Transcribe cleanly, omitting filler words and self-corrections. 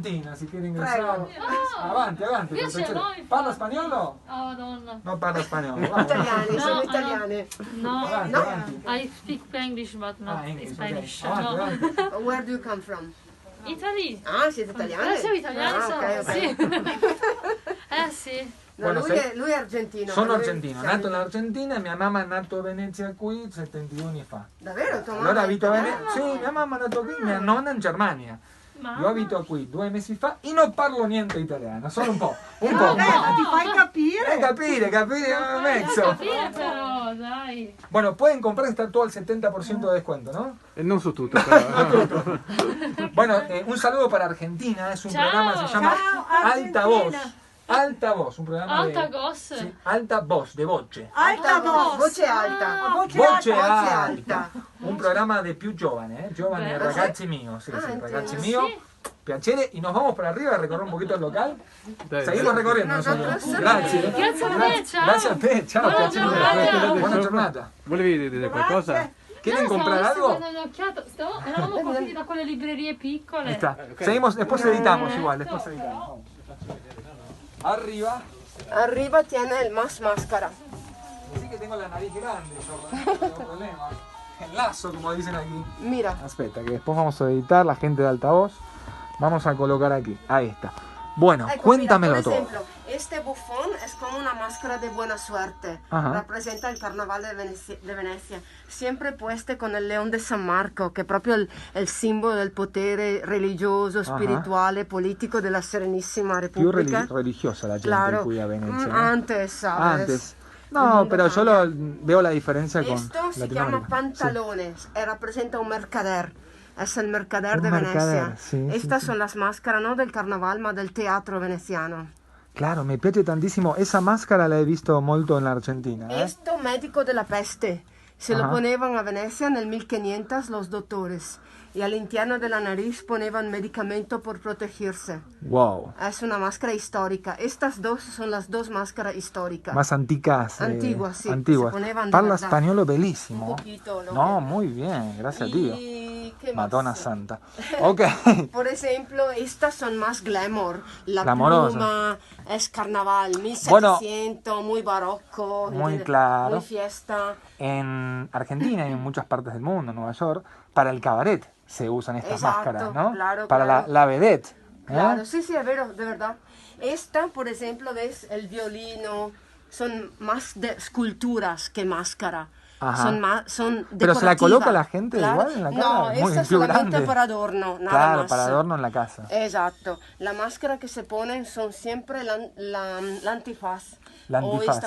Argentina, si quiere ingresar. Prego. Avanti, avanti. Io ce l'ho, Parla infatti. spagnolo? Oh, Madonna. No parla spagnolo. Vamos. Italiani, sono No, italiani. No, Avanti, avanti. I speak English but not English, Spanish. ok. Avanti, No. avanti. Where do you come from? Italy. Ah, siete italiani? Siamo italiani, Ah, sono, ok, ok. sì. Sì. No, Bueno, lui è argentino. Sono noi argentino, siamo- nato in Argentina e mia mamma è nato a Venezia qui 72 anni fa. Davvero? Tua mamma Allora è abito a Venezia. italiana? Sì, mia mamma è nata qui, mia nonna in Germania. Ma Io abito qui 2 mesi fa e non parlo niente italiano, solo un po'. Un po'. Vabbè, ma ti fai capire? Capire, devo mezzo. capire però, dai. Bueno, pueden comprar esta todo al 70% de descuento, ¿no? Non su tutto, però. Bueno, un saludo para Argentina, es un Ciao. programa que se llama Ciao, Alta Voz. Argentina. Alta Voz, un programa Alta de... Gos. Sí, Alta Voz, de voce. Alta voce. Voce alta. Voce Voce alta. alta. Un programma de più giovane, giovane Beh. ragazzi mio, sí, Ah, sí, ragazzi entiendo. mio. Piacere, y nos vamos para arriba a recorrer un poquito el local. Dai, Seguimos recorriendo Nosotros nosotros. sí. Grazie. Grazie a te, ciao. Grazie a te, ciao. Buona piacere. giornata. Buona giornata. Volevi dire qualcosa? Grazie. ¿Quieren No, comprar stavo algo? dando un'occhiata. Eravamo partiti da quelle librerie piccole. Ahí está. Seguimos, después editamos igual, después editamos. Arriba. Arriba tiene el más máscara. Sí que tengo la nariz grande, yo, no tengo problema. El lazo, como dicen aquí. Mira. Aspetta, que después vamos a editar, la gente de altavoz. Vamos a colocar aquí. Ahí está. Bueno, Ecco, cuéntamelo mira, por todo. ejemplo, este bufón es como una máscara de buena suerte. Ajá. Representa el carnaval de Venecia. Siempre puesta con el león de San Marco, que è proprio il simbolo del potere religioso, spirituale, politico della Serenissima Più Repubblica. religiosa la gente Claro. qui a Venecia. ¿no? Antes, ¿sabes? Antes. No, pero yo veo la diferencia con Esto si chiama Latinoamérica. pantalone e rappresenta un mercader. Es el mercader Un de mercader, Venecia. sí, Estas sí, son las máscaras no del carnaval, ma del teatro veneziano. Claro, mi piace tantissimo. Esa máscara la he visto molto in Argentina. Esto médico de la peste. Se lo Ajá. ponían a Venecia nel 1500 los doctores. Y al interno de la nariz ponían medicamento por protegerse. Wow. Es una máscara histórica. Estas dos son las dos máscaras históricas. Más anticas. Antiguas, sí, Antiguas. se ponevan de Parla verdad. spagnolo bellissimo. Un poquito, lo No, que- muy bien, gracias a Dio. ¿Y qué más? Madonna Santa. Ok. Por ejemplo, estas son más glamour. La Glamorosa. pluma es carnaval, 1700, muy barroco. Muy claro. Muy fiesta. En Argentina y en muchas partes del mundo, Nueva York, para el cabaret se usan estas Exacto, máscaras, ¿no? claro, para claro. la vedette. ¿eh? Claro, sí, sí, es verdad, de verdad. Esta, por ejemplo, ves el violino, son más de esculturas que máscara. Ajá. Son más, son Pero se la decorativas. coloca la gente igual en la cara. No, Muy esta es più solamente grande. para adorno, nada Claro, más. para adorno en la casa. Exacto. La máscara que se ponen son siempre la antifaz. La O antifaz. esta